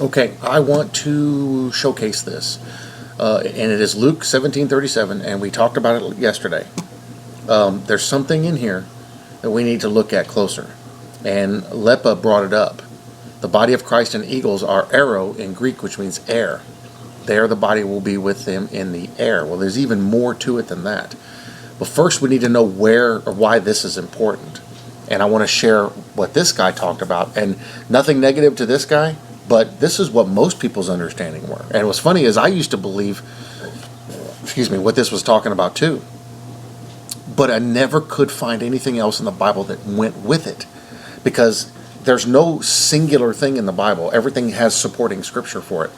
Okay, I want to showcase this. And it is Luke 17:37, and we talked about it yesterday. There's something in here that we need to look at closer. And Lepa brought it up. The body of Christ and eagles are aero in Greek, which means air. There the body will be with him in the air. Well, there's even more to it than that. But first we need to know where or why this is important. And I want to share what this guy talked about. And nothing negative to this guy, but this is what most people's understanding were. And what's funny is I used to believe, what this was talking about too. But I never could find anything else in the Bible that went with it. Because there's no singular thing in the Bible. Everything has supporting scripture for it.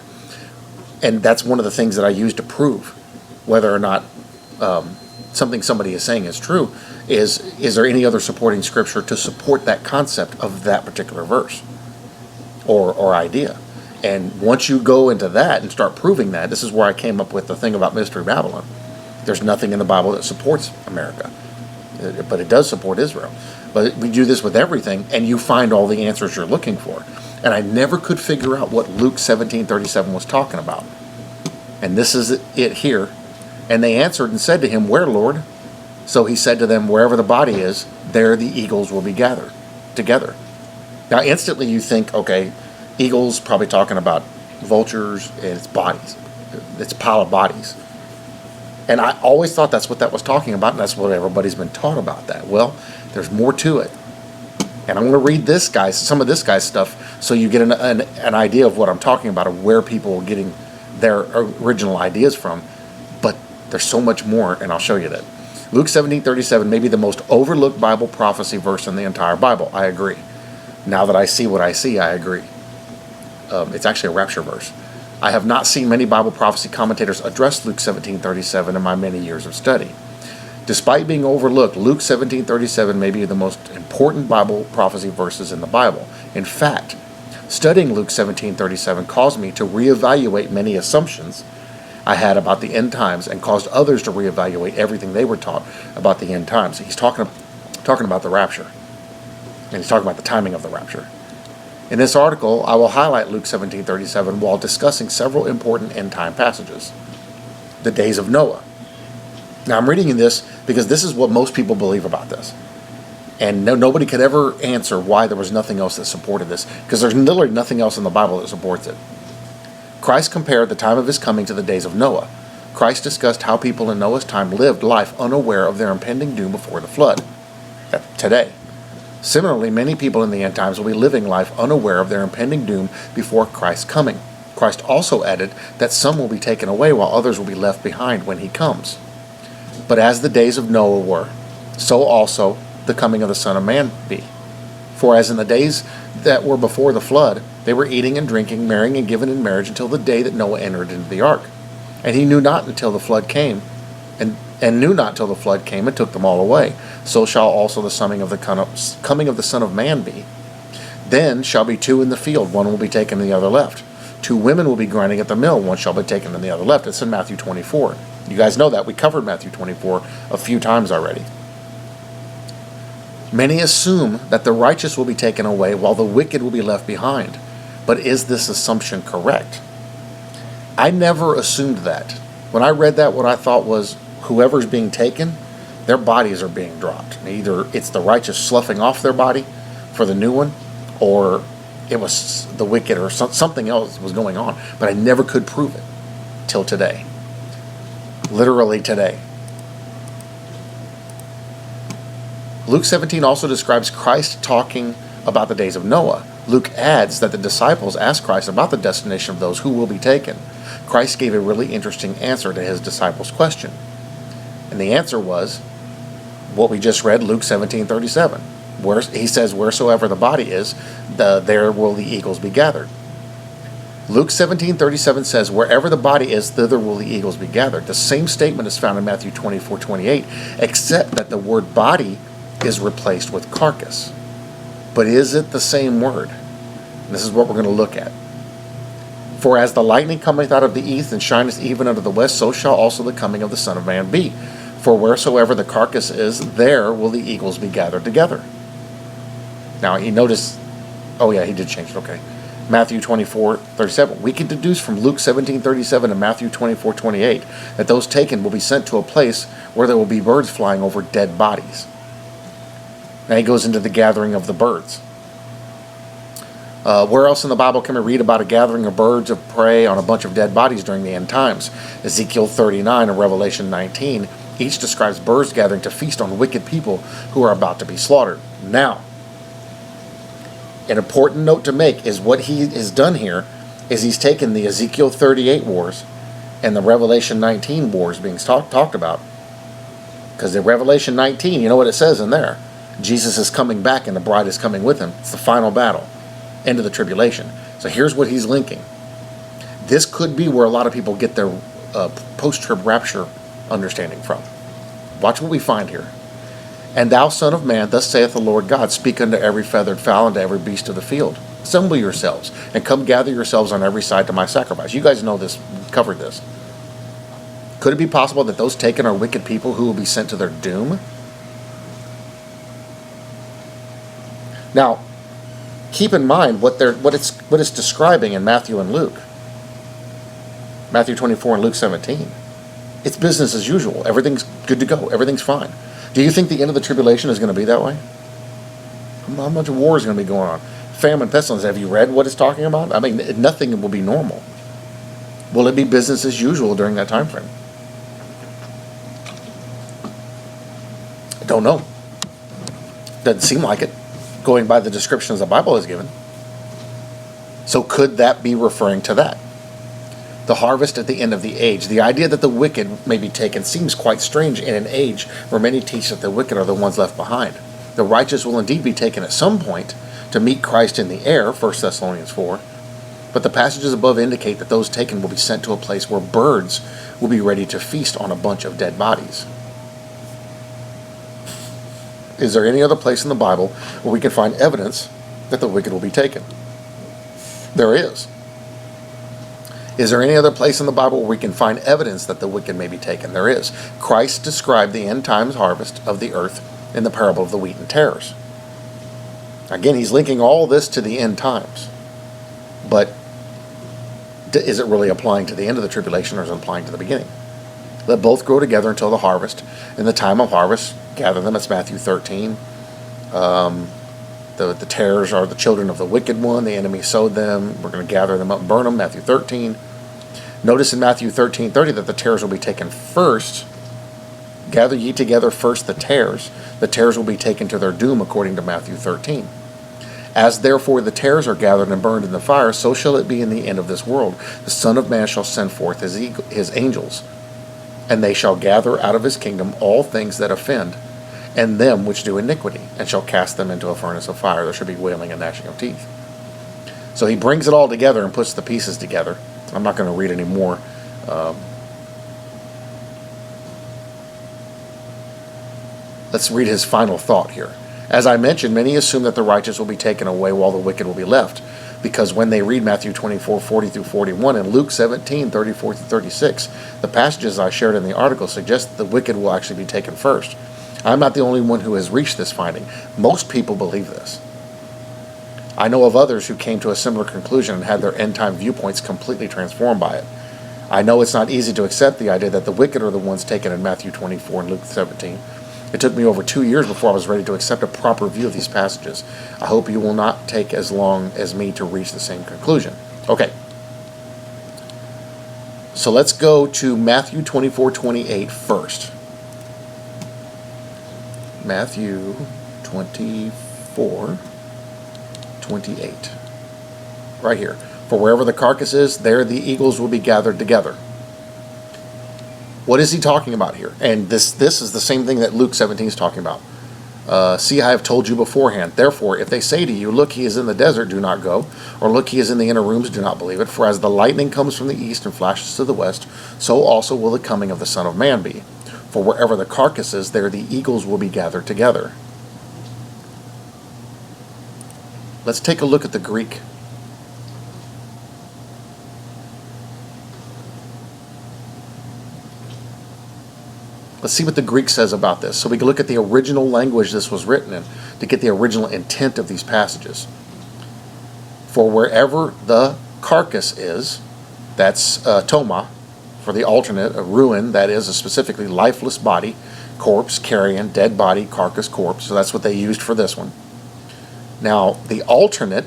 And that's one of the things that I use to prove whether or not something somebody is saying is true. Is there any other supporting scripture to support that concept of that particular verse or idea? And once you go into that and start proving that, this is where I came up with the thing about Mystery Babylon. There's nothing in the Bible that supports America, but it does support Israel. But we do this with everything, and you find all the answers you're looking for. And I never could figure out what Luke 17:37 was talking about. And this is it here. And they answered and said to him, "Where, Lord?" So he said to them, "Wherever the body is, there the eagles will be gathered together." Now instantly you think, okay, eagles probably talking about vultures and its bodies. It's a pile of bodies. And I always thought that's what that was talking about, and that's what everybody's been taught about that. Well, there's more to it. And I'm going to read some of this guy's stuff, so you get an idea of what I'm talking about, of where people are getting their original ideas from. But there's so much more, and I'll show you that. Luke 17:37 may be the most overlooked Bible prophecy verse in the entire Bible. I agree. Now that I see what I see, I agree. It's actually a rapture verse. I have not seen many Bible prophecy commentators address Luke 17:37 in my many years of study. Despite being overlooked, Luke 17:37 may be the most important Bible prophecy verses in the Bible. In fact, studying Luke 17:37 caused me to reevaluate many assumptions I had about the end times, and caused others to reevaluate everything they were taught about the end times. He's talking about the rapture, and he's talking about the timing of the rapture. In this article, I will highlight Luke 17:37 while discussing several important end time passages. The days of Noah. Now I'm reading in this because this is what most people believe about this. And nobody could ever answer why there was nothing else that supported this, because there's literally nothing else in the Bible that supports it. Christ compared the time of his coming to the days of Noah. Christ discussed how people in Noah's time lived life unaware of their impending doom before the flood. That's today. Similarly, many people in the end times will be living life unaware of their impending doom before Christ's coming. Christ also added that some will be taken away while others will be left behind when he comes. But as the days of Noah were, so also the coming of the Son of Man be. For as in the days that were before the flood, they were eating and drinking, marrying and giving in marriage until the day that Noah entered into the ark. And he knew not until the flood came, and knew not till the flood came and took them all away. So shall also the coming of the Son of Man be. Then shall be two in the field, one will be taken and the other left. Two women will be grinding at the mill, one shall be taken and the other left. It's in Matthew 24. You guys know that. We covered Matthew 24 a few times already. Many assume that the righteous will be taken away while the wicked will be left behind. But is this assumption correct? I never assumed that. When I read that, what I thought was whoever's being taken, their bodies are being dropped. Either it's the righteous sloughing off their body for the new one, or it was the wicked, or something else was going on. But I never could prove it till today. Literally today. Luke 17 also describes Christ talking about the days of Noah. Luke adds that the disciples asked Christ about the destination of those who will be taken. Christ gave a really interesting answer to his disciples' question. And the answer was what we just read, Luke 17:37. Where he says, "Wheresoever the body is, there will the eagles be gathered." Luke 17:37 says, "Wherever the body is, thither will the eagles be gathered." The same statement is found in Matthew 24:28, except that the word body is replaced with carcass. But is it the same word? And this is what we're going to look at. "For as the lightning cometh out of the east and shineth even unto the west, so shall also the coming of the Son of Man be. For wheresoever the carcass is, there will the eagles be gathered together." Now he noticed, oh yeah, he did change it, okay. Matthew 24:37. We can deduce from Luke 17:37 and Matthew 24:28 that those taken will be sent to a place where there will be birds flying over dead bodies. Now he goes into the gathering of the birds. Where else in the Bible can we read about a gathering of birds of prey on a bunch of dead bodies during the end times? Ezekiel 39 and Revelation 19 each describes birds gathering to feast on wicked people who are about to be slaughtered. Now, an important note to make is what he has done here is he's taken the Ezekiel 38 wars and the Revelation 19 wars being talked about. Because in Revelation 19, you know what it says in there? Jesus is coming back and the bride is coming with him. It's the final battle. End of the tribulation. So here's what he's linking. This could be where a lot of people get their post-trib rapture understanding from. Watch what we find here. And thou, son of man, thus saith the Lord God, speak unto every feathered fowl and to every beast of the field. Assemble yourselves, and come gather yourselves on every side to my sacrifice. You guys know this, covered this. Could it be possible that those taken are wicked people who will be sent to their doom? Now, keep in mind what it's describing in Matthew and Luke. Matthew 24 and Luke 17. It's business as usual. Everything's good to go. Everything's fine. Do you think the end of the tribulation is going to be that way? How much war is going to be going on? Famine, pestilence. Have you read what it's talking about? I mean, nothing will be normal. Will it be business as usual during that time frame? I don't know. Doesn't seem like it, going by the descriptions the Bible has given. So could that be referring to that? The harvest at the end of the age. The idea that the wicked may be taken seems quite strange in an age where many teach that the wicked are the ones left behind. The righteous will indeed be taken at some point to meet Christ in the air, 1 Thessalonians 4. But the passages above indicate that those taken will be sent to a place where birds will be ready to feast on a bunch of dead bodies. Is there any other place in the Bible where we can find evidence that the wicked will be taken? There is. Is there any other place in the Bible where we can find evidence that the wicked may be taken? There is. Christ described the end times harvest of the earth in the parable of the wheat and tares. Again, he's linking all this to the end times. But is it really applying to the end of the tribulation, or is it applying to the beginning? Let both grow together until the harvest. In the time of harvest, gather them. It's Matthew 13. The tares are the children of the wicked one. The enemy sowed them. We're going to gather them up and burn them. Matthew 13. Notice in Matthew 13:30 that the tares will be taken first. Gather ye together first the tares. The tares will be taken to their doom, according to Matthew 13. As therefore the tares are gathered and burned in the fire, so shall it be in the end of this world. The Son of Man shall send forth his angels, and they shall gather out of his kingdom all things that offend, and them which do iniquity, and shall cast them into a furnace of fire. There should be wailing and gnashing of teeth. So he brings it all together and puts the pieces together. I'm not going to read any more. Let's read his final thought here. As I mentioned, many assume that the righteous will be taken away while the wicked will be left, because when they read Matthew 24:40 through 41 and Luke 17:34 through 36, the passages I shared in the article suggest that the wicked will actually be taken first. I'm not the only one who has reached this finding. Most people believe this. I know of others who came to a similar conclusion and had their end-time viewpoints completely transformed by it. I know it's not easy to accept the idea that the wicked are the ones taken in Matthew 24 and Luke 17. It took me over 2 years before I was ready to accept a proper view of these passages. I hope you will not take as long as me to reach the same conclusion. Okay. So let's go to Matthew 24:28 first. Matthew 24:28. Right here. For wherever the carcass is, there the eagles will be gathered together. What is he talking about here? And this is the same thing that Luke 17 is talking about. See, I have told you beforehand. Therefore, if they say to you, look, he is in the desert, do not go. Or look, he is in the inner rooms, do not believe it. For as the lightning comes from the east and flashes to the west, so also will the coming of the Son of Man be. For wherever the carcass is, there the eagles will be gathered together. Let's take a look at the Greek. Let's see what the Greek says about this, so we can look at the original language this was written in to get the original intent of these passages. For wherever the carcass is, that's toma, for the alternate, a ruin, that is a specifically lifeless body, corpse, carrion, dead body, carcass, corpse. So that's what they used for this one. Now, the alternate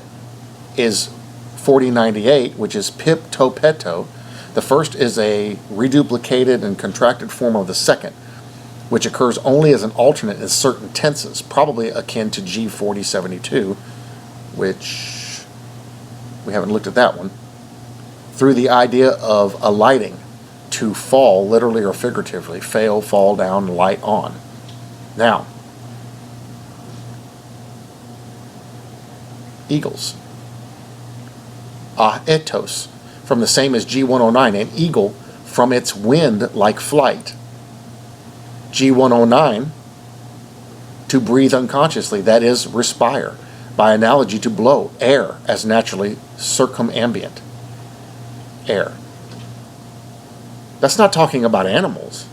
is 4098, which is pip to peto. The first is a reduplicated and contracted form of the second, which occurs only as an alternate in certain tenses, probably akin to G4072, which we haven't looked at that one, through the idea of alighting, to fall, literally or figuratively, fail, fall down, light on. Now, eagles. Aetos, from the same as G109, an eagle from its wind like flight. G109, to breathe unconsciously, that is, respire, by analogy to blow, air, as naturally circumambient. Air. That's not talking about animals.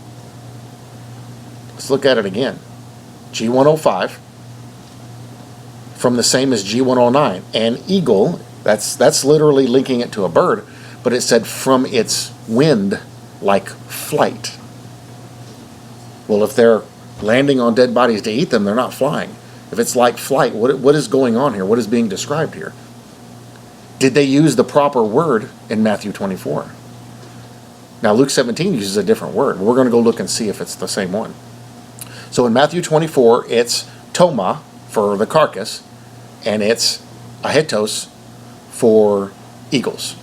Let's look at it again. G105, from the same as G109, an eagle, that's literally linking it to a bird, but it said from its wind like flight. Well, if they're landing on dead bodies to eat them, they're not flying. If it's like flight, what is going on here? What is being described here? Did they use the proper word in Matthew 24? Now, Luke 17 uses a different word. We're going to go look and see if it's the same one. So in Matthew 24, it's toma for the carcass, and it's ahetos for eagles.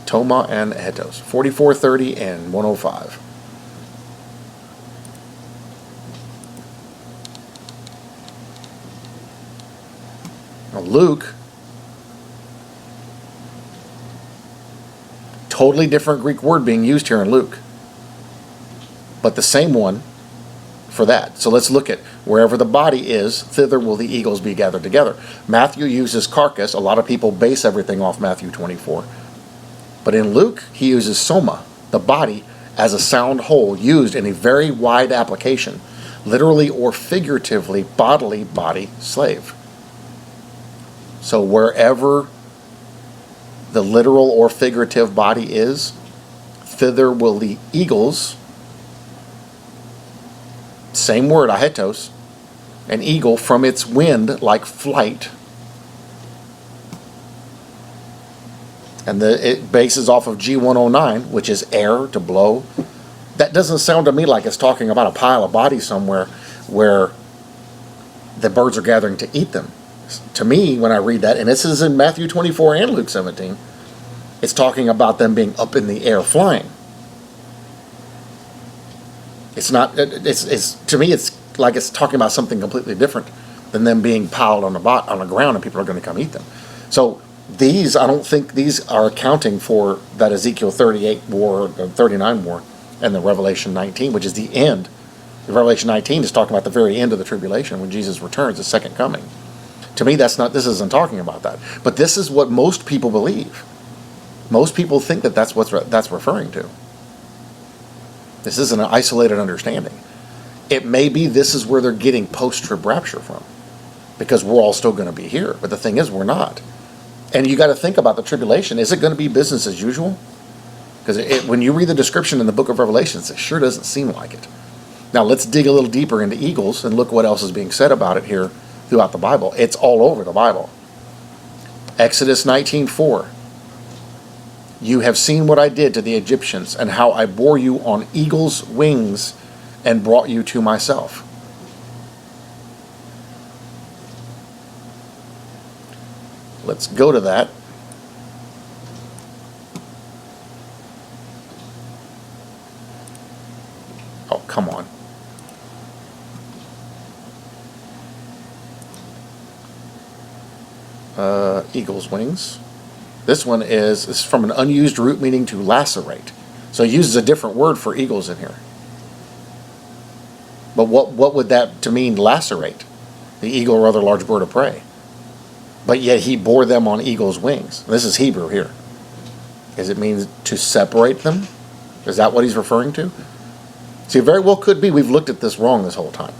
Toma and ahetos. 44:30 and 105. Now, Luke, totally different Greek word being used here in Luke, but the same one for that. So let's look at wherever the body is, thither will the eagles be gathered together. Matthew uses carcass. A lot of people base everything off Matthew 24. But in Luke, he uses soma, the body, as a sound whole, used in a very wide application, literally or figuratively, bodily body, slave. So wherever the literal or figurative body is, thither will the eagles, same word, ahetos, an eagle from its wind like flight. And it bases off of G109, which is air, to blow. That doesn't sound to me like it's talking about a pile of bodies somewhere where the birds are gathering to eat them. To me, when I read that, and this is in Matthew 24 and Luke 17, it's talking about them being up in the air flying. It's not, to me, it's like it's talking about something completely different than them being piled on the ground and people are going to come eat them. So these, I don't think these are accounting for that Ezekiel 38 war, the 39 war, and the Revelation 19, which is the end. The Revelation 19 is talking about the very end of the tribulation when Jesus returns, the second coming. To me, this isn't talking about that. But this is what most people believe. Most people think that that's referring to. This isn't an isolated understanding. It may be this is where they're getting post-trib rapture from, because we're all still going to be here. But the thing is, we're not. And you got to think about the tribulation. Is it going to be business as usual? Because when you read the description in the book of Revelations, it sure doesn't seem like it. Now, let's dig a little deeper into eagles and look what else is being said about it here throughout the Bible. It's all over the Bible. Exodus 19:4. You have seen what I did to the Egyptians, and how I bore you on eagle's wings and brought you to myself. Let's go to that. Oh, come on. Eagle's wings. This one is from an unused root meaning to lacerate. So it uses a different word for eagles in here. But what would that to mean, lacerate? The eagle or other large bird of prey. But yet he bore them on eagle's wings. This is Hebrew here. Does it mean to separate them? Is that what he's referring to? See, it very well could be we've looked at this wrong this whole time.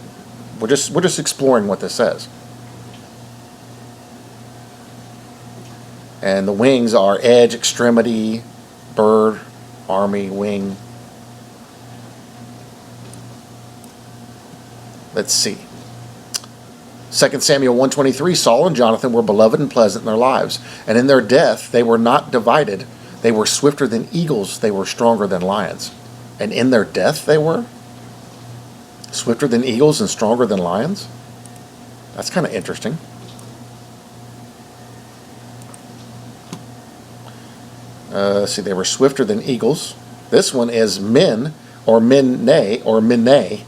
We're just exploring what this says. And the wings are edge, extremity, bird, army, wing. Let's see. 2 Samuel 1:23, Saul and Jonathan were beloved and pleasant in their lives, and in their death they were not divided. They were swifter than eagles, they were stronger than lions. And in their death they were swifter than eagles and stronger than lions? That's kind of interesting. Let's see, they were swifter than eagles. This one is min, or minne,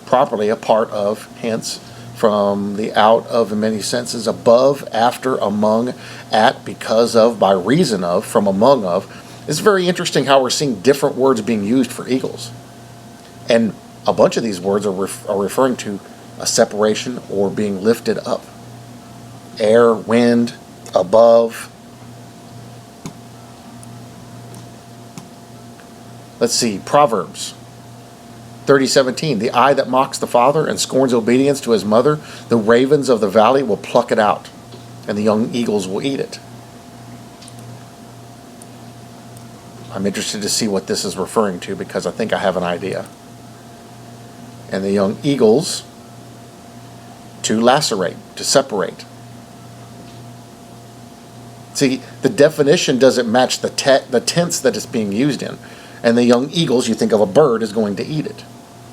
properly a part of, hence, from the out of in many senses, above, after, among, at, because of, by reason of, from among of. It's very interesting how we're seeing different words being used for eagles. And a bunch of these words are referring to a separation or being lifted up. Air, wind, above. Let's see, Proverbs 30:17. The eye that mocks the father and scorns obedience to his mother, the ravens of the valley will pluck it out, and the young eagles will eat it. I'm interested to see what this is referring to because I think I have an idea. And the young eagles to lacerate, to separate. See, the definition doesn't match the tense that it's being used in. And the young eagles, you think of a bird, is going to eat it.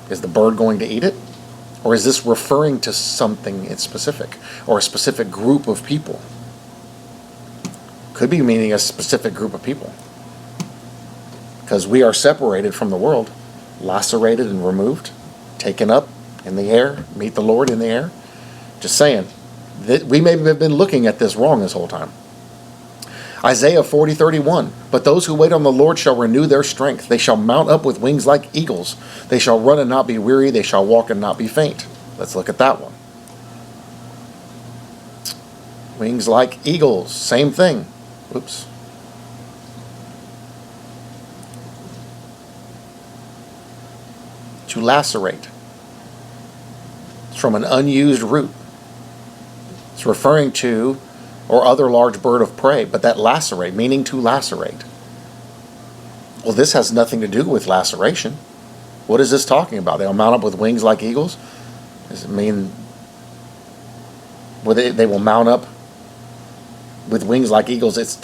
Is the bird going to eat it? Or is this referring to something in specific? Or a specific group of people? Could be meaning a specific group of people. Because we are separated from the world, lacerated and removed, taken up in the air, meet the Lord in the air. Just saying, we may have been looking at this wrong this whole time. Isaiah 40:31. But those who wait on the Lord shall renew their strength. They shall mount up with wings like eagles. They shall run and not be weary. They shall walk and not be faint. Let's look at that one. Wings like eagles. Same thing. Oops. To lacerate. It's from an unused root. It's referring to or other large bird of prey, but that lacerate, meaning to lacerate. Well, this has nothing to do with laceration. What is this talking about? They'll mount up with wings like eagles? Does it mean they will mount up with wings like eagles? Is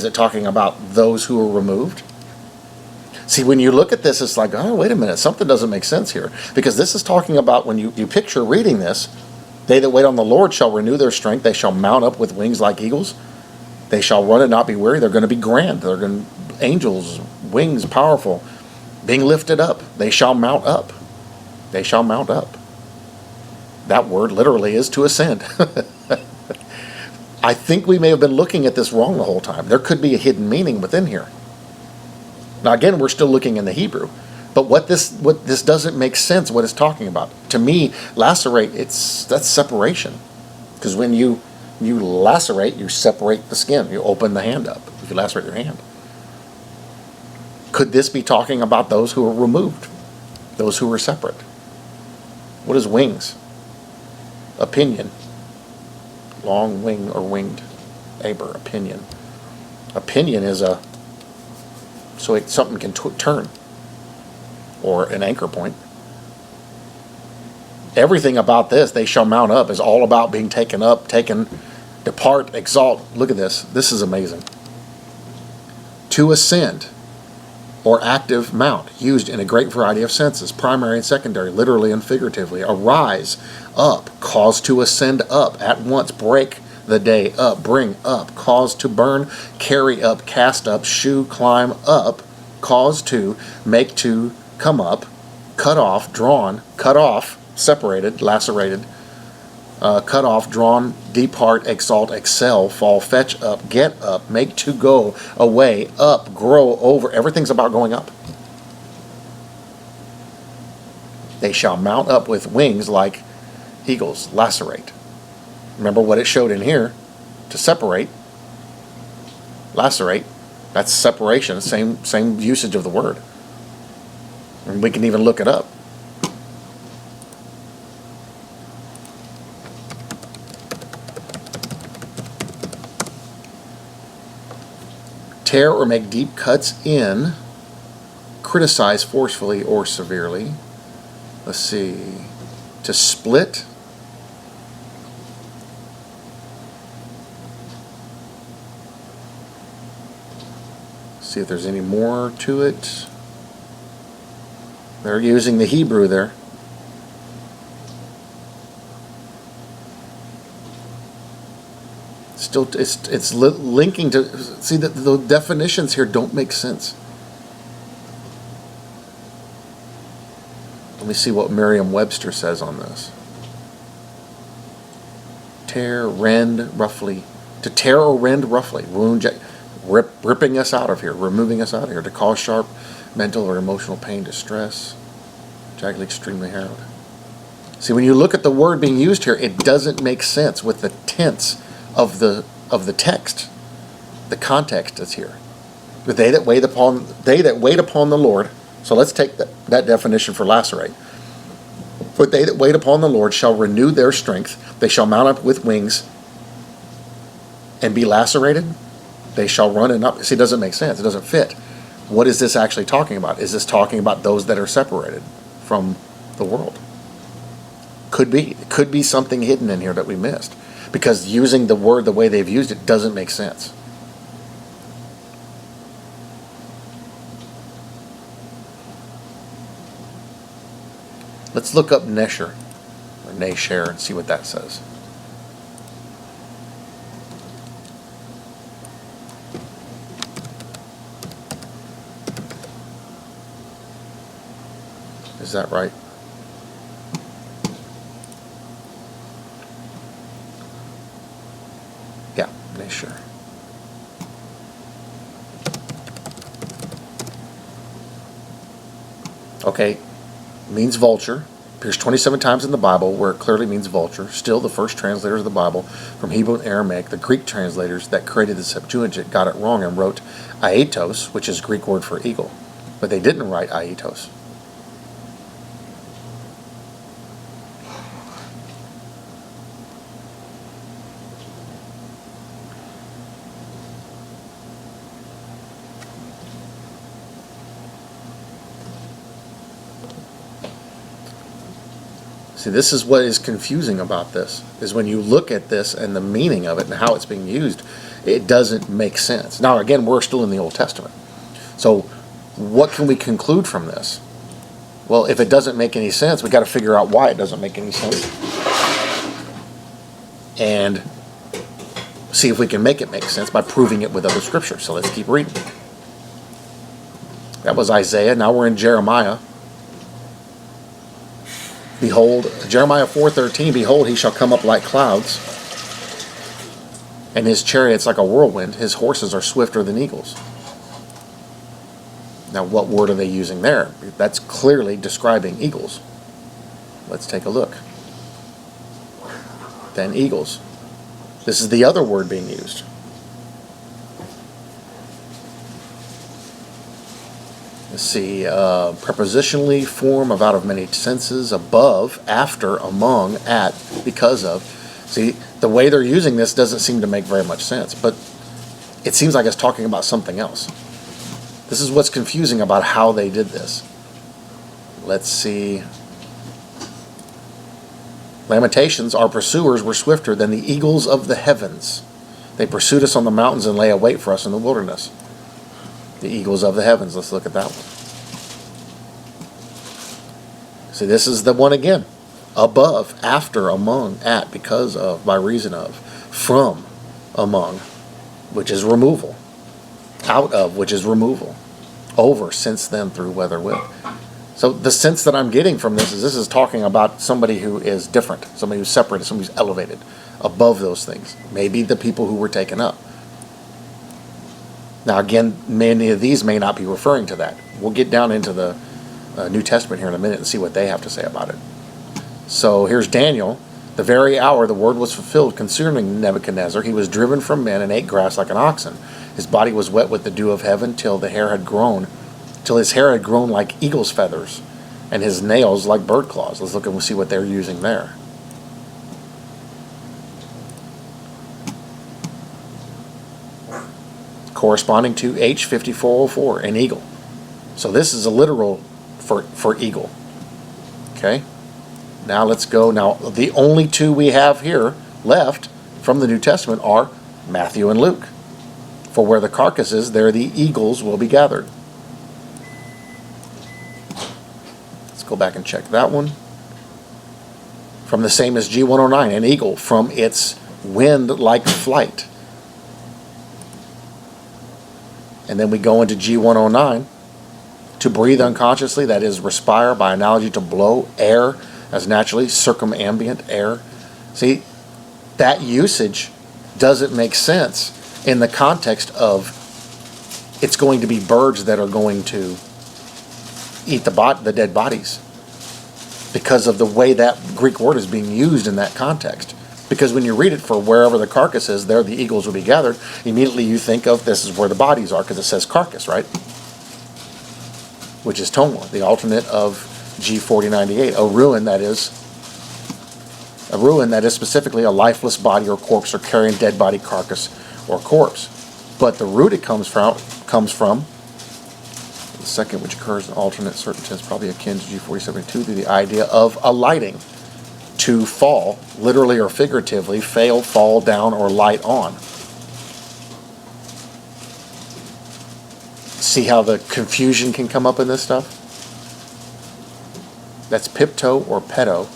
it talking about those who are removed? See, when you look at this, it's like, oh, wait a minute, something doesn't make sense here. Because this is talking about, when you picture reading this, they that wait on the Lord shall renew their strength. They shall mount up with wings like eagles. They shall run and not be weary. They're going to be grand. They're going to, angels, wings, powerful, being lifted up. They shall mount up. They shall mount up. That word literally is to ascend. I think we may have been looking at this wrong the whole time. There could be a hidden meaning within here. Now again, we're still looking in the Hebrew. But what this doesn't make sense, what it's talking about. To me, lacerate, that's separation. Because when you lacerate, you separate the skin. You open the hand up if you lacerate your hand. Could this be talking about those who are removed? Those who are separate? What is wings? A pinion. Long wing or winged. Aber, a pinion. A pinion is something can turn. Or an anchor point. Everything about this, they shall mount up, is all about being taken up, depart, exalt. Look at this. This is amazing. To ascend, or active mount, used in a great variety of senses, primary and secondary, literally and figuratively. Arise, up, cause to ascend up, at once, break the day up, bring up, cause to burn, carry up, cast up, shew, climb up, cause to, make to, come up, cut off, drawn, cut off, separated, lacerated, cut off, drawn, depart, exalt, excel, fall, fetch up, get up, make to go, away, up, grow, over. Everything's about going up. They shall mount up with wings like eagles, lacerate. Remember what it showed in here? To separate, lacerate, that's separation, same usage of the word. And we can even look it up. tear or make deep cuts in, criticize forcefully or severely. Let's see, to split, see if there's any more to it. They're using the Hebrew there. Still, it's linking to, see that the definitions here don't make sense. Let me see what Merriam-Webster says on this. Tear, rend, roughly. To tear or rend roughly. Wound, ripping us out of here, removing us out of here. To cause sharp mental or emotional pain, distress. Jaggedly, extremely harrowed. See, when you look at the word being used here, it doesn't make sense with the tense of the text. The context is here. But they that wait upon the Lord. So let's take that definition for lacerate. But they that wait upon the Lord shall renew their strength. They shall mount up with wings and be lacerated. They shall run and not. See, it doesn't make sense. It doesn't fit. What is this actually talking about? Is this talking about those that are separated from the world? Could be. It could be something hidden in here that we missed. Because using the word the way they've used it doesn't make sense. Let's look up Nesher, or Nasher, and see what that says. Is that right? Yeah, Nasher. Okay. Means vulture. Appears 27 times in the Bible where it clearly means vulture. Still, the first translators of the Bible from Hebrew and Aramaic, the Greek translators that created the Septuagint, got it wrong and wrote aetos, which is Greek word for eagle. But they didn't write aetos. See, this is what is confusing about this, is when you look at this and the meaning of it and how it's being used, it doesn't make sense. Now, again, we're still in the Old Testament. So what can we conclude from this? Well, if it doesn't make any sense, we got to figure out why it doesn't make any sense. And see if we can make it make sense by proving it with other scriptures. So let's keep reading. That was Isaiah. Now we're in Jeremiah. Behold, Jeremiah 4:13, behold, he shall come up like clouds, and his chariots like a whirlwind, his horses are swifter than eagles. Now, what word are they using there? That's clearly describing eagles. Let's take a look. Then eagles. This is the other word being used. Let's see, prepositionally, form of out of many senses, above, after, among, at, because of. See, the way they're using this doesn't seem to make very much sense, but it seems like it's talking about something else. This is what's confusing about how they did this. Let's see. Lamentations, our pursuers were swifter than the eagles of the heavens. They pursued us on the mountains and lay await for us in the wilderness. The eagles of the heavens. Let's look at that one. See, this is the one again. Above, after, among, at, because of, by reason of, from, among, which is removal. Out of, which is removal. Over, since then, through, whether, with. So the sense that I'm getting from this is talking about somebody who is different, somebody who's separated, somebody who's elevated above those things. Maybe the people who were taken up. Now, again, many of these may not be referring to that. We'll get down into the New Testament here in a minute and see what they have to say about it. So here's Daniel. The very hour the word was fulfilled concerning Nebuchadnezzar, he was driven from men and ate grass like an oxen. His body was wet with the dew of heaven till his hair had grown like eagle's feathers, and his nails like bird claws. Let's look and we'll see what they're using there. corresponding to H5404, an eagle. So this is a literal for eagle. Okay? Now let's go. Now the only two we have here left from the New Testament are Matthew and Luke. For where the carcass is, there the eagles will be gathered. Let's go back and check that one. From the same as G109, an eagle, from its wind-like flight. And then we go into G109, to breathe unconsciously, that is, respire, by analogy to blow air, as naturally, circumambient air. See, that usage doesn't make sense in the context of it's going to be birds that are going to eat the dead bodies, because of the way that Greek word is being used in that context. Because when you read it, for wherever the carcass is, there the eagles will be gathered, immediately you think of this is where the bodies are, because it says carcass, right? Which is tomor, the alternate of G4098, a ruin that is specifically a lifeless body or corpse, or carrying dead body, carcass, or corpse. But the root it comes from the second, which occurs in alternate certain tense, probably akin to G4072, to the idea of alighting, to fall, literally or figuratively, fail, fall down, or light on. See how the confusion can come up in this stuff? That's pipto or peto.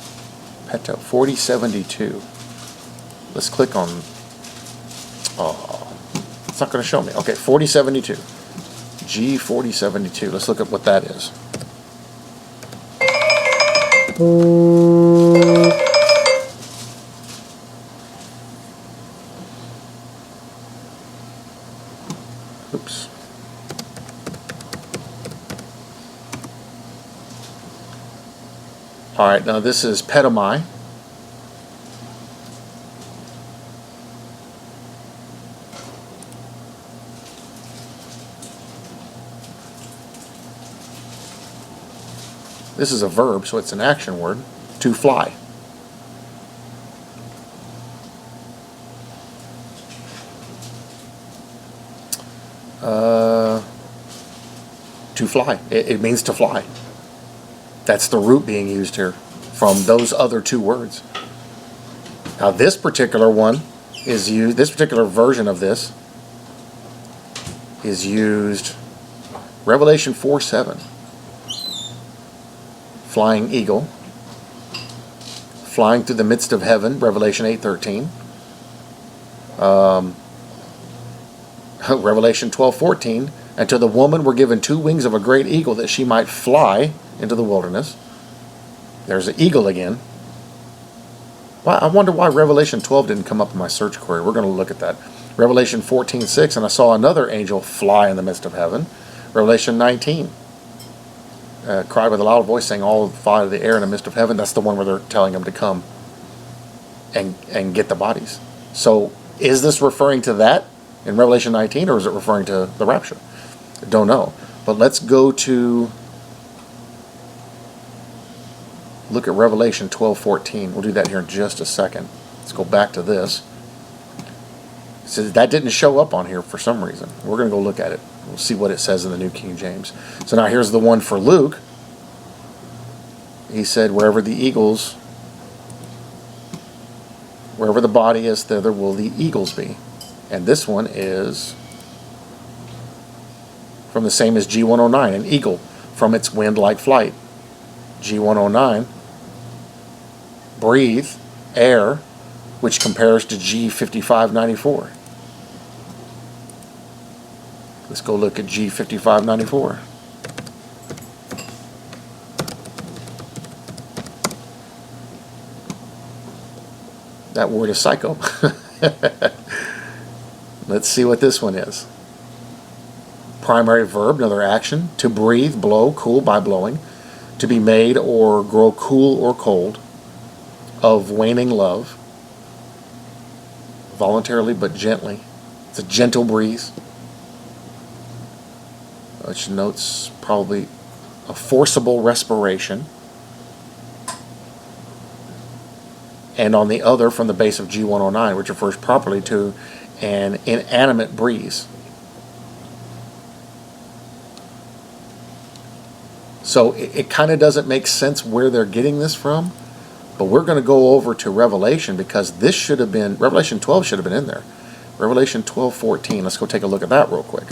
Peto, 4072. Let's click on, it's not going to show me. Okay, 4072. G4072. Let's look at what that is. Oops. All right, now this is pedomai. This is a verb, so it's an action word. To fly. To fly. It means to fly. That's the root being used here from those other two words. Now this particular one is used, this particular version of this is used, Revelation 4:7. Flying eagle. Flying through the midst of heaven, Revelation 8:13. Revelation 12:14. And to the woman were given 2 wings of a great eagle, that she might fly into the wilderness. There's an eagle again. Well, I wonder why Revelation 12 didn't come up in my search query. We're going to look at that. Revelation 14:6. And I saw another angel fly in the midst of heaven. Revelation 19. Cried with a loud voice, saying, all fly of the air in the midst of heaven. That's the one where they're telling them to come and get the bodies. So is this referring to that in Revelation 19, or is it referring to the rapture? I don't know. But let's go to look at Revelation 12:14. We'll do that here in just a second. Let's go back to this. So that didn't show up on here for some reason. We're going to go look at it. We'll see what it says in the New King James. So now here's the one for Luke. He said, wherever the body is, thither will the eagles be. And this one is from the same as G109, an eagle, from its wind-like flight. G109, breathe, air, which compares to G5594. Let's go look at G5594. That word is psycho. Let's see what this one is. Primary verb, another action. To breathe, blow, cool by blowing. To be made or grow cool or cold. Of waning love. Voluntarily but gently. It's a gentle breeze. Which notes probably a forcible respiration. And on the other, from the base of G109, which refers properly to an inanimate breeze. So it kind of doesn't make sense where they're getting this from. But we're going to go over to Revelation, because this should have been, Revelation 12 should have been in there. Revelation 12:14. Let's go take a look at that real quick.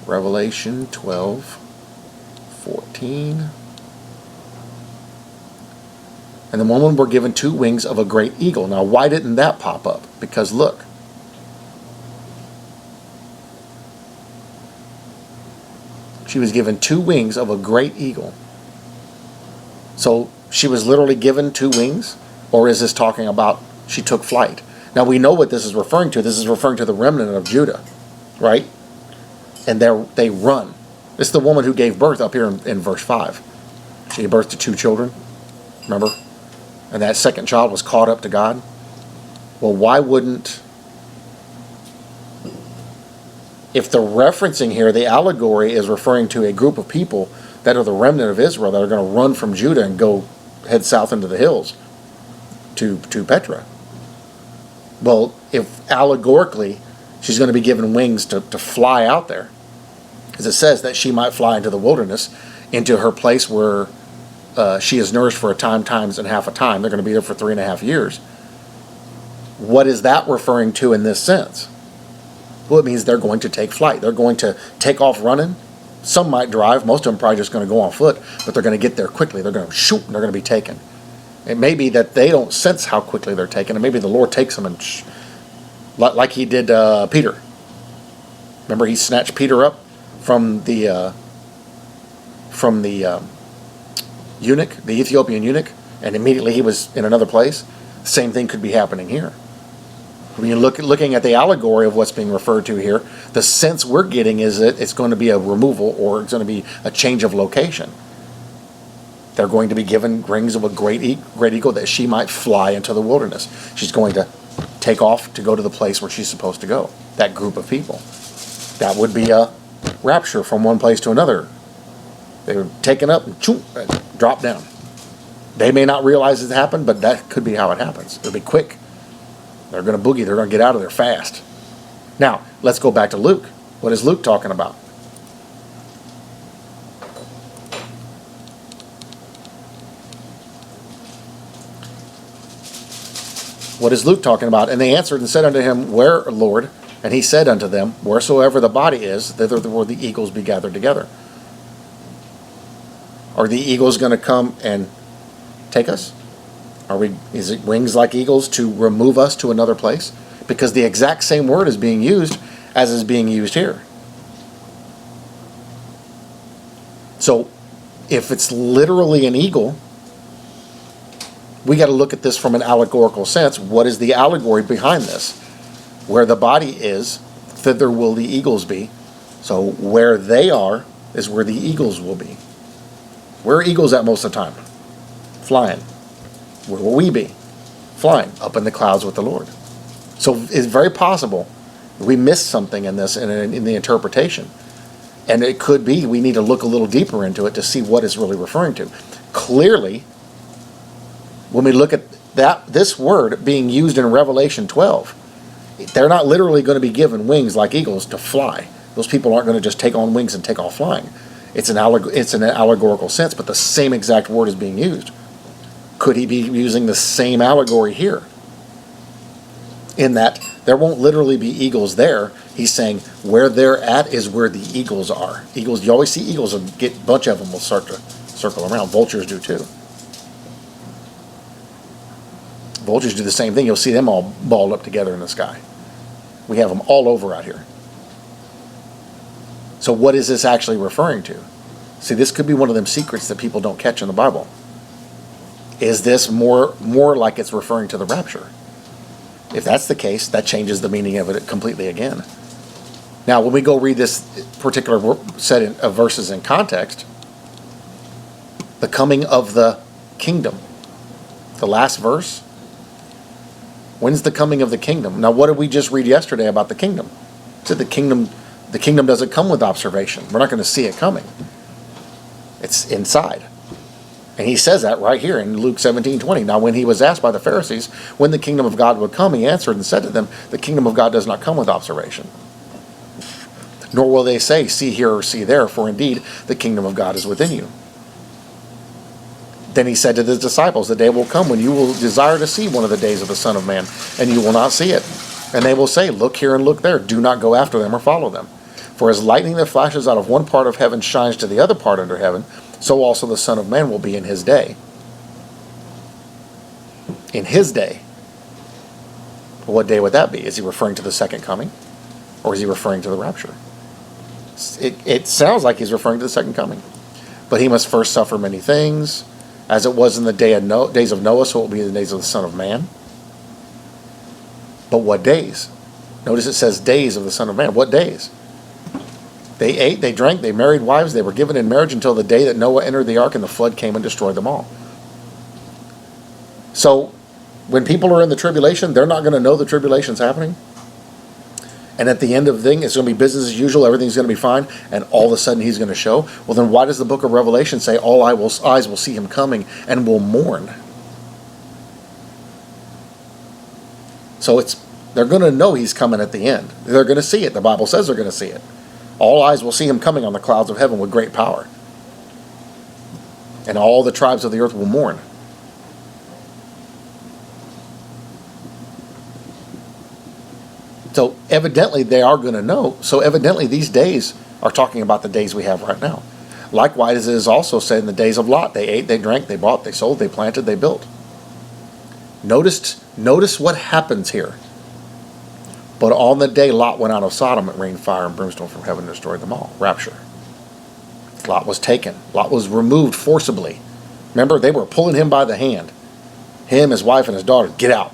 Revelation 12:14. And the woman were given 2 wings of a great eagle. Now, why didn't that pop up? Because look. She was given 2 wings of a great eagle. So she was literally given 2 wings? Or is this talking about she took flight? Now we know what this is referring to. This is referring to the remnant of Judah, right? And they run. It's the woman who gave birth up here in verse 5. She gave birth to 2 children, remember? And that second child was caught up to God. Well, why wouldn't... If the referencing here, the allegory is referring to a group of people that are the remnant of Israel that are going to run from Judah and go head south into the hills to Petra. Well, if allegorically she's going to be given wings to fly out there, as it says that she might fly into the wilderness, into her place where she is nourished for a time, times, and half a time. They're going to be there for 3.5 years. What is that referring to in this sense? Well, it means they're going to take flight. They're going to take off running. Some might drive. Most of them probably just going to go on foot, but they're going to get there quickly. They're going to shoot, and they're going to be taken. It may be that they don't sense how quickly they're taken, and maybe the Lord takes them and like he did Peter. Remember, he snatched Peter up from the eunuch, the Ethiopian eunuch, and immediately he was in another place. The same thing could be happening here. When you're looking at the allegory of what's being referred to here, the sense we're getting is that it's going to be a removal, or it's going to be a change of location. They're going to be given rings of a great eagle that she might fly into the wilderness. She's going to take off to go to the place where she's supposed to go. That group of people. That would be a rapture from one place to another. They were taken up and drop down. They may not realize it happened, but that could be how it happens. It'll be quick. They're going to boogie. They're going to get out of there fast. Now, let's go back to Luke. What is Luke talking about? What is Luke talking about? And they answered and said unto him, Where, Lord? And he said unto them, Wheresoever the body is, thither will the eagles be gathered together. Are the eagles going to come and take us? Is it wings like eagles to remove us to another place? Because the exact same word is being used as is being used here. So, if it's literally an eagle, we got to look at this from an allegorical sense. What is the allegory behind this? Where the body is, thither will the eagles be. So, where they are is where the eagles will be. Where are eagles at most of the time? Flying. Where will we be? Flying up in the clouds with the Lord. So it's very possible we missed something in this, in the interpretation. And it could be we need to look a little deeper into it to see what it's really referring to. Clearly, when we look at this word being used in Revelation 12, they're not literally going to be given wings like eagles to fly. Those people aren't going to just take on wings and take off flying. It's an allegorical sense, but the same exact word is being used. Could he be using the same allegory here? In that there won't literally be eagles there. He's saying where they're at is where the eagles are. Eagles, you always see eagles, and a bunch of them will start to circle around. Vultures do too. Vultures do the same thing. You'll see them all balled up together in the sky. We have them all over out here. So what is this actually referring to? See, this could be one of them secrets that people don't catch in the Bible. Is this more like it's referring to the rapture? If that's the case, that changes the meaning of it completely again. Now, when we go read this particular set of verses in context, the coming of the kingdom, the last verse, when's the coming of the kingdom? Now, what did we just read yesterday about the kingdom? It said the kingdom doesn't come with observation. We're not going to see it coming. It's inside. And he says that right here in Luke 17:20. Now, when he was asked by the Pharisees when the kingdom of God would come, he answered and said to them, the kingdom of God does not come with observation. Nor will they say, see here or see there, for indeed the kingdom of God is within you. Then he said to his disciples, the day will come when you will desire to see one of the days of the Son of Man, and you will not see it. And they will say, look here and look there. Do not go after them or follow them. For as lightning that flashes out of one part of heaven shines to the other part under heaven, so also the Son of Man will be in his day. In his day. What day would that be? Is he referring to the second coming? Or is he referring to the rapture? It sounds like he's referring to the second coming. But he must first suffer many things, as it was in the days of Noah, so it will be in the days of the Son of Man. But what days? Notice it says days of the Son of Man. What days? They ate, they drank, they married wives, they were given in marriage until the day that Noah entered the ark and the flood came and destroyed them all. So, when people are in the tribulation, they're not going to know the tribulation's happening. And at the end of the thing, it's going to be business as usual, everything's going to be fine, and all of a sudden he's going to show. Well, then why does the book of Revelation say all eyes will see him coming and will mourn? So they're going to know he's coming at the end. They're going to see it. The Bible says they're going to see it. All eyes will see him coming on the clouds of heaven with great power. And all the tribes of the earth will mourn. So evidently they are going to know. So evidently these days are talking about the days we have right now. Likewise, it is also said in the days of Lot, they ate, they drank, they bought, they sold, they planted, they built. Notice what happens here. But on the day Lot went out of Sodom, it rained fire and brimstone from heaven and destroyed them all. Rapture. Lot was taken. Lot was removed forcibly. Remember, they were pulling him by the hand. Him, his wife, and his daughter, get out.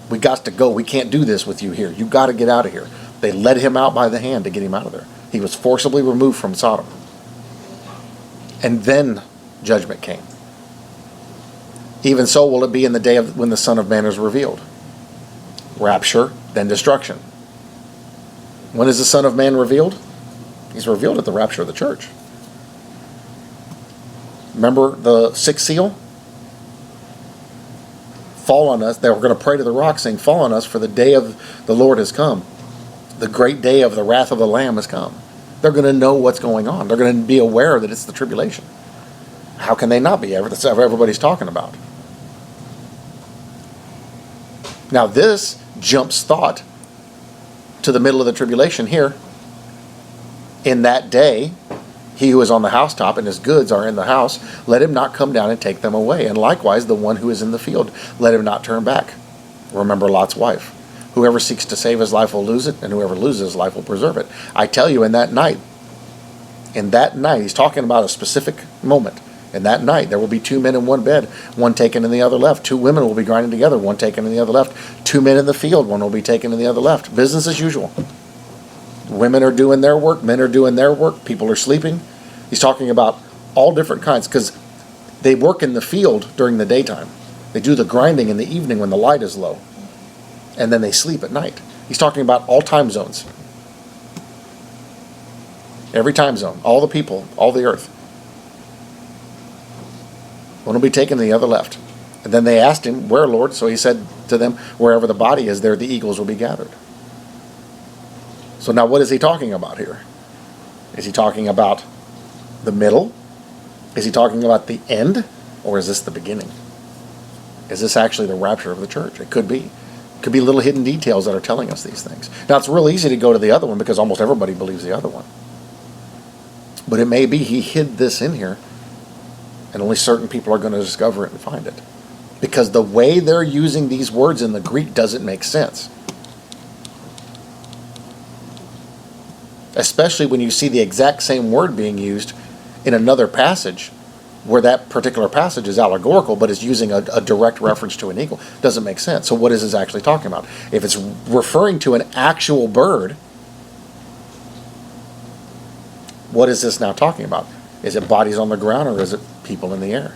We got to go. We can't do this with you here. You got to get out of here. They led him out by the hand to get him out of there. He was forcibly removed from Sodom. And then judgment came. Even so will it be in the day when the Son of Man is revealed. Rapture, then destruction. When is the Son of Man revealed? He's revealed at the rapture of the church. Remember the sixth seal? Fall on us. They were going to pray to the rock saying, fall on us, for the day of the Lord has come. The great day of the wrath of the Lamb has come. They're going to know what's going on. They're going to be aware that it's the tribulation. How can they not be? That's what everybody's talking about. Now this jumps thought to the middle of the tribulation here. In that day, he who is on the housetop and his goods are in the house, let him not come down and take them away. And likewise, the one who is in the field, let him not turn back. Remember Lot's wife. Whoever seeks to save his life will lose it, and whoever loses his life will preserve it. I tell you, in that night, he's talking about a specific moment. In that night, there will be two men in one bed, one taken and the other left. Two women will be grinding together, one taken and the other left. Two men in the field, one will be taken and the other left. Business as usual. Women are doing their work, men are doing their work, people are sleeping. He's talking about all different kinds, because they work in the field during the daytime. They do the grinding in the evening when the light is low. And then they sleep at night. He's talking about all time zones. Every time zone, all the people, all the earth. One will be taken and the other left. And then they asked him, where, Lord? So he said to them, wherever the body is, there the eagles will be gathered. So now what is he talking about here? Is he talking about the middle? Is he talking about the end? Or is this the beginning? Is this actually the rapture of the church? It could be. It could be little hidden details that are telling us these things. Now it's real easy to go to the other one because almost everybody believes the other one. But it may be he hid this in here and only certain people are going to discover it and find it. Because the way they're using these words in the Greek doesn't make sense. Especially when you see the exact same word being used in another passage where that particular passage is allegorical but is using a direct reference to an eagle. Doesn't make sense. So what is this actually talking about? If it's referring to an actual bird, what is this now talking about? Is it bodies on the ground or is it people in the air?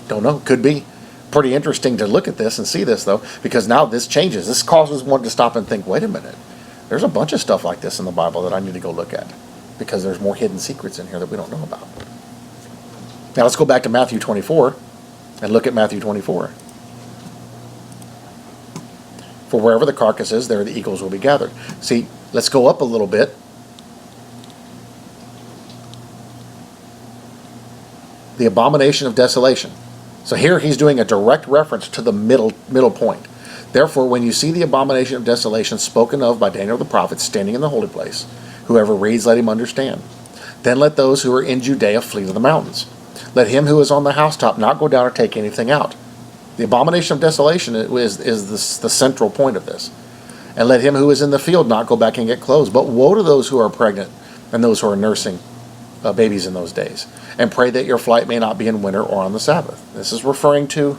Don't know. Could be. Pretty interesting to look at this and see this, though, because now this changes. This causes one to stop and think, wait a minute. There's a bunch of stuff like this in the Bible that I need to go look at because there's more hidden secrets in here that we don't know about. Now let's go back to Matthew 24 and look at Matthew 24. For wherever the carcass is, there the eagles will be gathered. See, let's go up a little bit. The abomination of desolation. So here he's doing a direct reference to the middle point. Therefore, when you see the abomination of desolation spoken of by Daniel the prophet standing in the holy place, whoever reads, let him understand. Then let those who are in Judea flee to the mountains. Let him who is on the housetop not go down or take anything out. The abomination of desolation is the central point of this. And let him who is in the field not go back and get clothes. But woe to those who are pregnant and those who are nursing babies in those days. And pray that your flight may not be in winter or on the Sabbath. This is referring to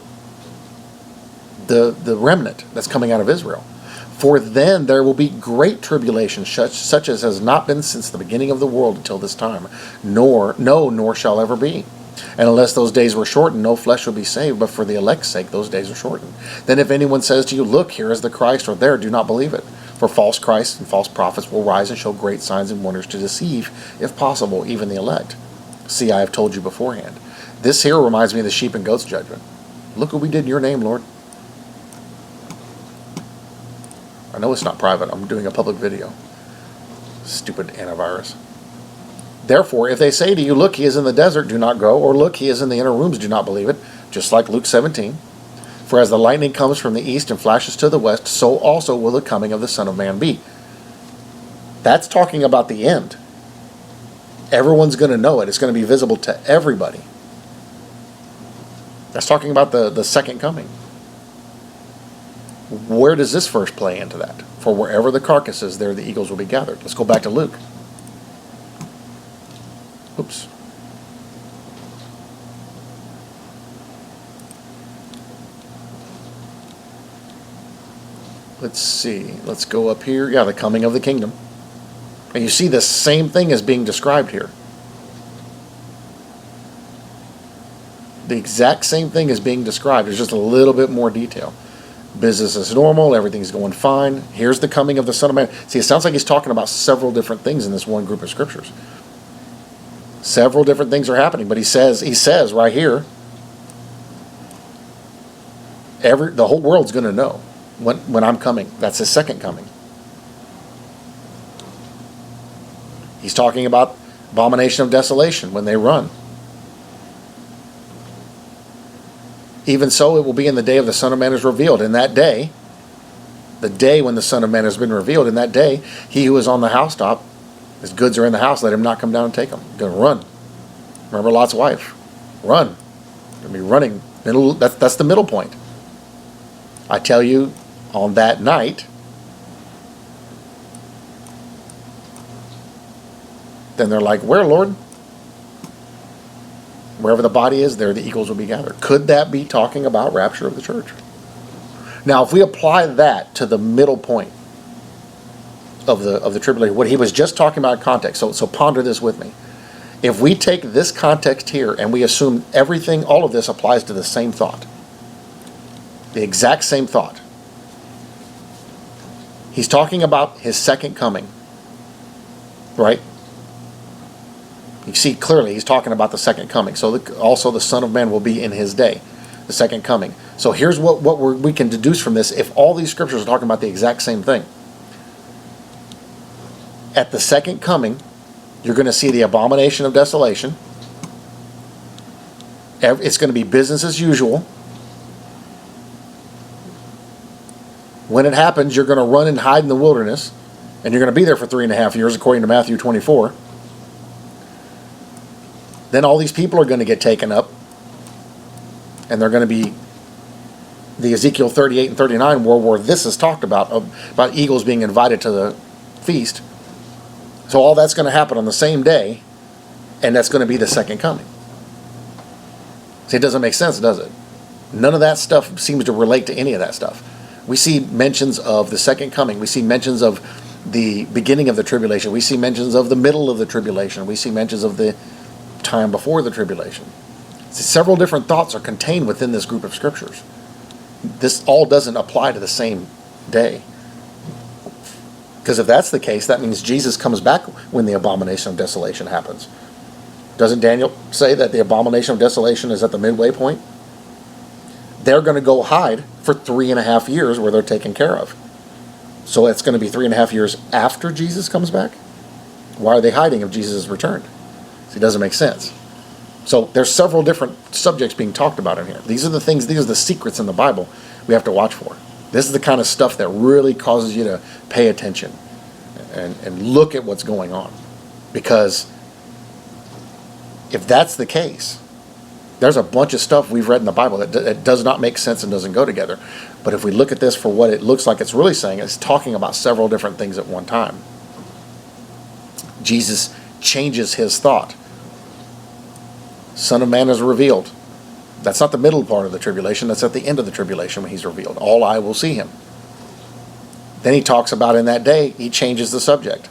the remnant that's coming out of Israel. For then there will be great tribulation, such as has not been since the beginning of the world until this time, nor shall ever be. And unless those days were shortened, no flesh will be saved, but for the elect's sake those days are shortened. Then if anyone says to you, look, here is the Christ, or there, do not believe it. For false Christs and false prophets will rise and show great signs and wonders to deceive, if possible, even the elect. See, I have told you beforehand. This here reminds me of the sheep and goats judgment. Look what we did in your name, Lord. I know it's not private. I'm doing a public video. Stupid antivirus. Therefore, if they say to you, look, he is in the desert, do not go, or look, he is in the inner rooms, do not believe it, just like Luke 17. For as the lightning comes from the east and flashes to the west, so also will the coming of the Son of Man be. That's talking about the end. Everyone's going to know it. It's going to be visible to everybody. That's talking about the second coming. Where does this verse play into that? For wherever the carcass is, there the eagles will be gathered. Let's go back to Luke. Oops. Let's see. Let's go up here. Yeah, the coming of the kingdom. And you see the same thing is being described here. The exact same thing is being described. There's just a little bit more detail. Business is normal. Everything's going fine. Here's the coming of the Son of Man. See, it sounds like he's talking about several different things in this one group of scriptures. Several different things are happening, but he says right here, the whole world's going to know when I'm coming. That's his second coming. He's talking about abomination of desolation when they run. Even so, it will be in the day of the Son of Man is revealed. In that day, the day when the Son of Man has been revealed, in that day, he who is on the housetop, his goods are in the house, let him not come down and take them. He's going to run. Remember Lot's wife. Run. Going to be running. That's the middle point. I tell you, on that night, then they're like, where, Lord? Wherever the body is, there the eagles will be gathered. Could that be talking about rapture of the church? Now, if we apply that to the middle point of the tribulation, what he was just talking about in context, so ponder this with me. If we take this context here and we assume everything, all of this applies to the same thought, the exact same thought. He's talking about his second coming, right? You see clearly he's talking about the second coming. So also the Son of Man will be in his day, the second coming. So here's what we can deduce from this. If all these scriptures are talking about the exact same thing, at the second coming, you're going to see the abomination of desolation. It's going to be business as usual. When it happens, you're going to run and hide in the wilderness, and you're going to be there for 3.5 years, according to Matthew 24. Then all these people are going to get taken up, and they're going to be the Ezekiel 38 and 39 where this is talked about eagles being invited to the feast. So all that's going to happen on the same day, and that's going to be the second coming. See, it doesn't make sense, does it? None of that stuff seems to relate to any of that stuff. We see mentions of the second coming. We see mentions of the beginning of the tribulation. We see mentions of the middle of the tribulation. We see mentions of the time before the tribulation. See, several different thoughts are contained within this group of scriptures. This all doesn't apply to the same day. Because if that's the case, that means Jesus comes back when the abomination of desolation happens. Doesn't Daniel say that the abomination of desolation is at the midway point? they're going to go hide for 3.5 years where they're taken care of. So it's going to be 3.5 years after Jesus comes back? Why are they hiding if Jesus has returned? See, it doesn't make sense. So there's several different subjects being talked about in here. These are the things, these are the secrets in the Bible we have to watch for. This is the kind of stuff that really causes you to pay attention and look at what's going on. Because if that's the case, there's a bunch of stuff we've read in the Bible that does not make sense and doesn't go together. But if we look at this for what it looks like it's really saying, it's talking about several different things at one time. Jesus changes his thought. Son of Man is revealed. That's not the middle part of the tribulation. That's at the end of the tribulation when he's revealed. All eye will see him. Then he talks about in that day, he changes the subject.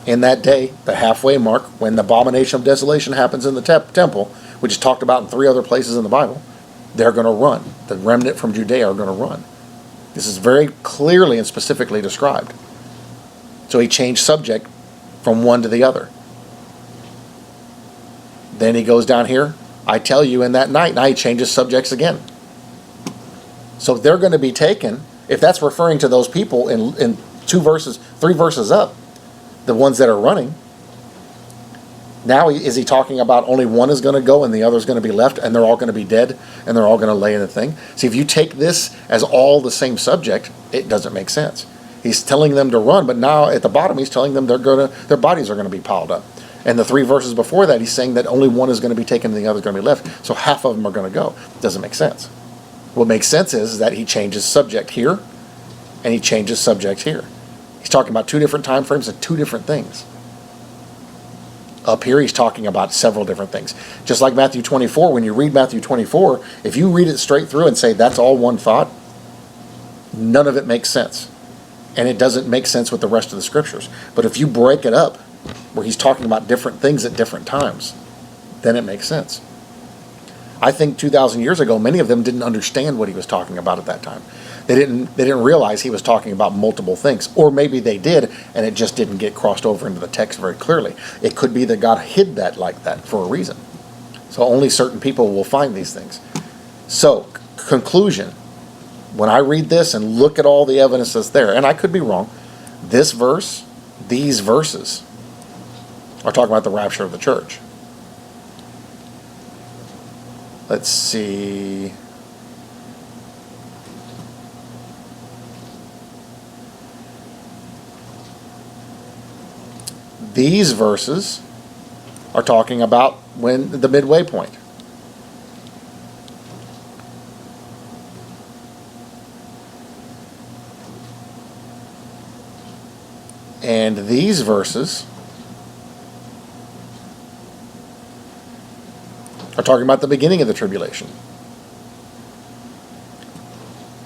In that day, the halfway mark, when the abomination of desolation happens in the temple, which is talked about in 3 other places in the Bible, they're going to run. The remnant from Judea are going to run. This is very clearly and specifically described. So he changed subject from one to the other. Then he goes down here, I tell you in that night. Now he changes subjects again. So they're going to be taken, if that's referring to those people in 3 verses up, the ones that are running. Now is he talking about only one is going to go and the other is going to be left and they're all going to be dead and they're all going to lay in the thing? See, if you take this as all the same subject, it doesn't make sense. He's telling them to run, but now at the bottom he's telling them their bodies are going to be piled up. And the 3 verses before that, he's saying that only one is going to be taken and the other is going to be left. So half of them are going to go. It doesn't make sense. What makes sense is that he changes subject here and he changes subject here. He's talking about 2 different time frames and 2 different things. Up here, he's talking about several different things. Just like Matthew 24, when you read Matthew 24, if you read it straight through and say that's all one thought, none of it makes sense. And it doesn't make sense with the rest of the scriptures. But if you break it up, where he's talking about different things at different times, then it makes sense. I think 2,000 years ago, many of them didn't understand what he was talking about at that time. They didn't realize he was talking about multiple things. Or maybe they did, and it just didn't get crossed over into the text very clearly. It could be that God hid that like that for a reason. So only certain people will find these things. So, conclusion. When I read this and look at all the evidence that's there, and I could be wrong, this verse, these verses, are talking about the rapture of the church. Let's see. These verses are talking about when the midway point. And these verses are talking about the beginning of the tribulation.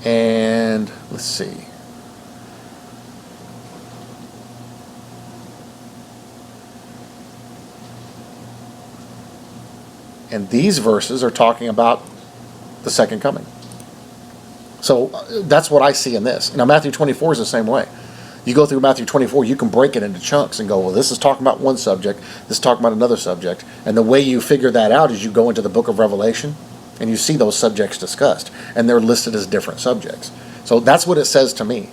And let's see. And these verses are talking about the second coming. So that's what I see in this. Now Matthew 24 is the same way. You go through Matthew 24, you can break it into chunks and go, well, this is talking about one subject, this is talking about another subject. And the way you figure that out is you go into the book of Revelation and you see those subjects discussed. And they're listed as different subjects. So that's what it says to me.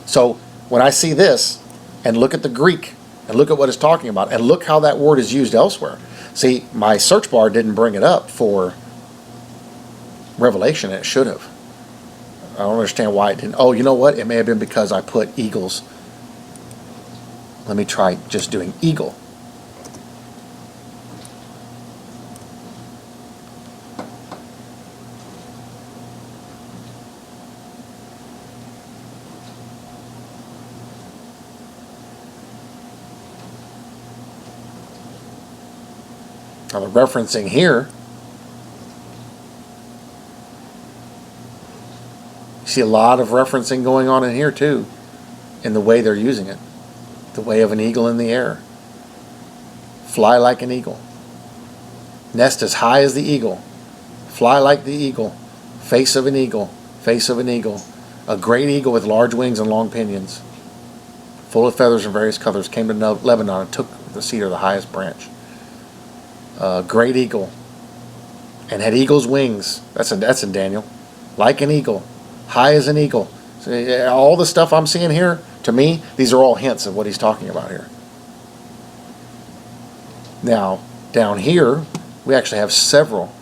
So when I see this and look at the Greek and look at what it's talking about and look how that word is used elsewhere. See, my search bar didn't bring it up for Revelation, and it should have. I don't understand why it didn't. Oh, you know what? It may have been because I put eagles. Let me try just doing eagle. Now the referencing here, you see a lot of referencing going on in here too, in the way they're using it. The way of an eagle in the air. Fly like an eagle. Nest as high as the eagle. Fly like the eagle. Face of an eagle. Face of an eagle. A great eagle with large wings and long pinions, full of feathers and various colors, came to Lebanon and took the cedar, the highest branch. Great eagle, and had eagle's wings. That's in Daniel. Like an eagle, high as an eagle. So, all the stuff I'm seeing here, to me, these are all hints of what he's talking about here. Now, down here, we actually have several.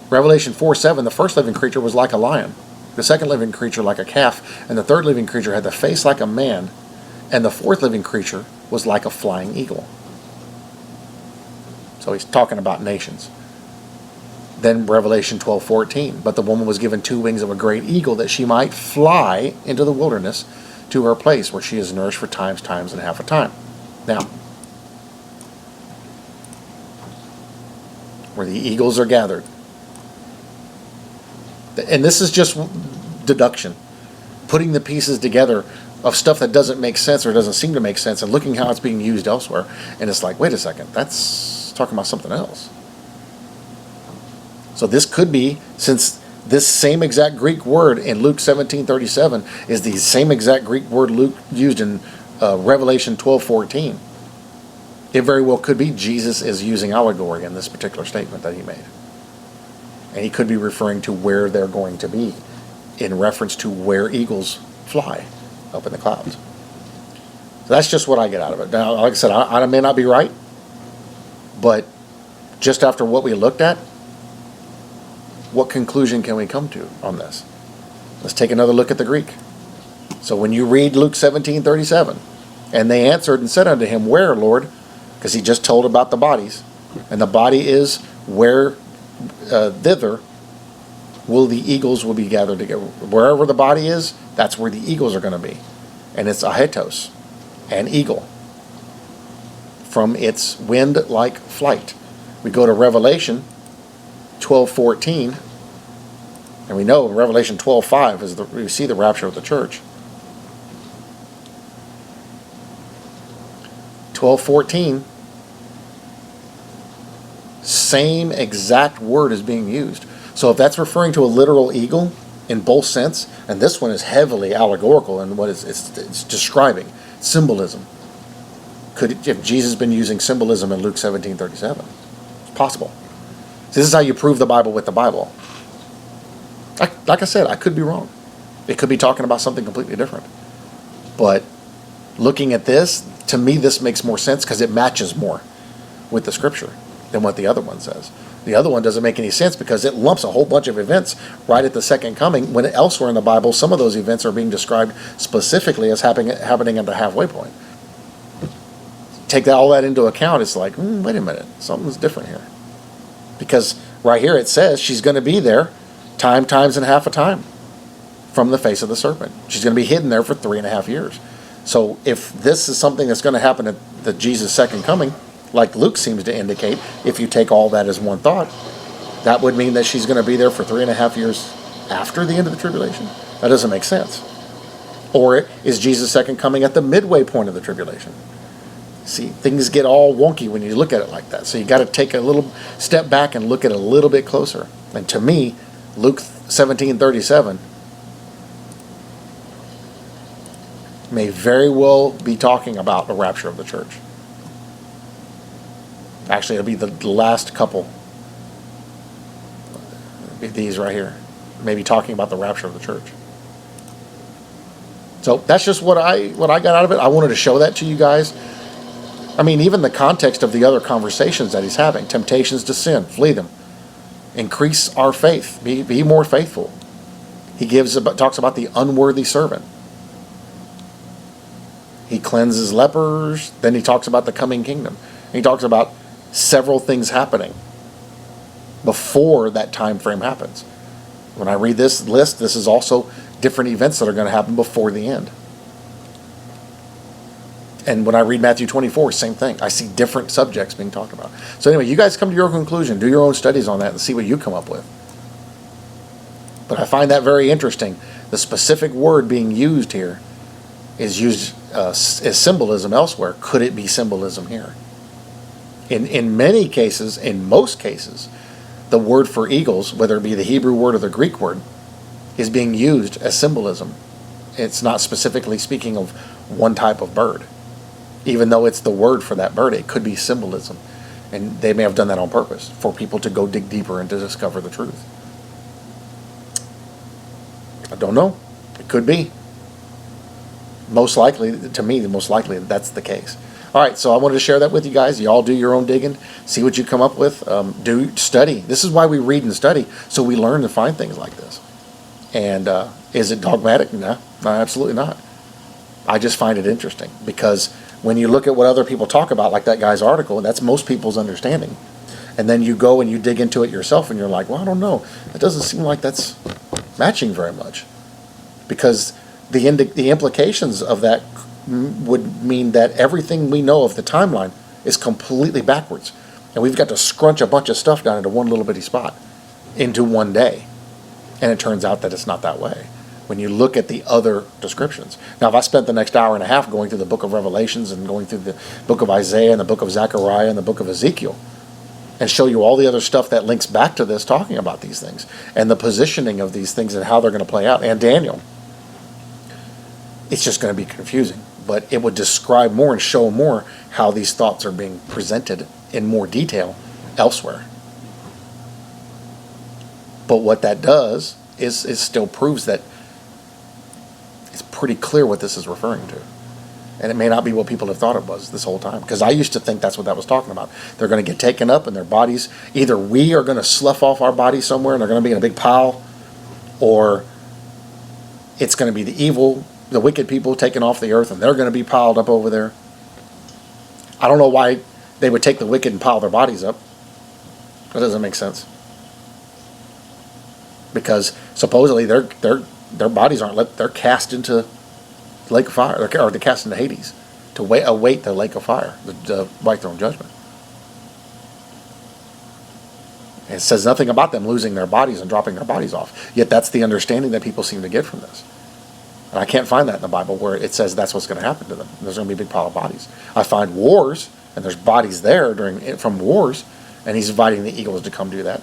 Revelation 4:7, the first living creature was like a lion, the second living creature like a calf, and the third living creature had the face like a man, and the fourth living creature was like a flying eagle. So he's talking about nations. Then Revelation 12:14, but the woman was given 2 wings of a great eagle, that she might fly into the wilderness to her place, where she is nourished for times and half a time. Now, where the eagles are gathered. And this is just deduction, putting the pieces together of stuff that doesn't make sense or doesn't seem to make sense, and looking how it's being used elsewhere. And it's like, wait a second, that's talking about something else. So this could be, since this same exact Greek word in Luke 17:37 is the same exact Greek word Luke used in Revelation 12:14, it very well could be Jesus is using allegory in this particular statement that he made. And he could be referring to where they're going to be in reference to where eagles fly up in the clouds. So that's just what I get out of it. Now, like I said, I may not be right, but just after what we looked at, what conclusion can we come to on this? Let's take another look at the Greek. So when you read Luke 17:37, and they answered and said unto him, where, Lord? Because he just told about the bodies. And the body is where thither will the eagles will be gathered together. Wherever the body is, that's where the eagles are going to be. And it's ahetos, an eagle, from its wind-like flight. We go to Revelation 12:14, and we know Revelation 12:5 is we see the rapture of the church. 12:14, same exact word is being used. So if that's referring to a literal eagle in both sense, and this one is heavily allegorical in what it's describing symbolism. If Jesus been using symbolism in Luke 17:37? It's possible. So this is how you prove the Bible with the Bible. Like I said, I could be wrong. It could be talking about something completely different. But looking at this, to me this makes more sense because it matches more with the scripture than what the other one says. The other one doesn't make any sense because it lumps a whole bunch of events right at the second coming, when elsewhere in the Bible some of those events are being described specifically as happening at the halfway point. Take all that into account, it's like, wait a minute, something's different here. Because right here it says she's going to be there times and half a time from the face of the serpent. She's going to be hidden there for 3.5 years. So if this is something that's going to happen at the Jesus' second coming, like Luke seems to indicate, if you take all that as one thought, that would mean that she's going to be there for 3.5 years after the end of the tribulation. That doesn't make sense. Or is Jesus' second coming at the midway point of the tribulation? See, things get all wonky when you look at it like that. So you got to take a little step back and look at it a little bit closer. And to me, Luke 17:37 may very well be talking about the rapture of the church. Actually, it'll be the last couple. It'll be these right here. Maybe talking about the rapture of the church. So that's just what I got out of it. I wanted to show that to you guys. I mean, even the context of the other conversations that he's having. Temptations to sin, flee them. Increase our faith. Be more faithful. He talks about the unworthy servant. He cleanses lepers. Then he talks about the coming kingdom. He talks about several things happening before that time frame happens. When I read this list, this is also different events that are going to happen before the end. And when I read Matthew 24, same thing. I see different subjects being talked about. So anyway, you guys come to your conclusion. Do your own studies on that and see what you come up with. But I find that very interesting. The specific word being used here is used as symbolism elsewhere. Could it be symbolism here? In many cases, in most cases, the word for eagles, whether it be the Hebrew word or the Greek word, is being used as symbolism. It's not specifically speaking of one type of bird. Even though it's the word for that bird, it could be symbolism. And they may have done that on purpose for people to go dig deeper and to discover the truth. I don't know. It could be. Most likely, to me, most likely that's the case. All right, so I wanted to share that with you guys. You all do your own digging. See what you come up with. Do study. This is why we read and study, so we learn to find things like this. And is it dogmatic? No, absolutely not. I just find it interesting because when you look at what other people talk about, like that guy's article, that's most people's understanding. And then you go and you dig into it yourself and you're like, well, I don't know. It doesn't seem like that's matching very much. Because the implications of that would mean that everything we know of the timeline is completely backwards. And we've got to scrunch a bunch of stuff down into one little bitty spot into one day. And it turns out that it's not that way when you look at the other descriptions. Now, if I spent the next hour and a half going through the book of Revelations and going through the book of Isaiah and the book of Zechariah and the book of Ezekiel and show you all the other stuff that links back to this talking about these things and the positioning of these things and how they're going to play out, and Daniel, it's just going to be confusing. But it would describe more and show more how these thoughts are being presented in more detail elsewhere. But what that does is still proves that it's pretty clear what this is referring to. And it may not be what people have thought it was this whole time. Because I used to think that's what that was talking about. They're going to get taken up and their bodies, either we are going to slough off our bodies somewhere and they're going to be in a big pile, or it's going to be the wicked people taken off the earth and they're going to be piled up over there. I don't know why they would take the wicked and pile their bodies up. That doesn't make sense. Because supposedly their bodies aren't they're cast into the lake of fire, or they're cast into Hades to await the lake of fire, the white throne judgment. And it says nothing about them losing their bodies and dropping their bodies off. Yet that's the understanding that people seem to get from this. And I can't find that in the Bible where it says that's what's going to happen to them. There's going to be a big pile of bodies. I find wars, and there's bodies there from wars, and he's inviting the eagles to come do that.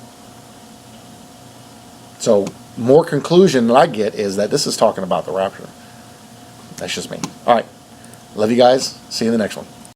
So, more conclusion that I get is that this is talking about the rapture. That's just me. All right. Love you guys. See you in the next one.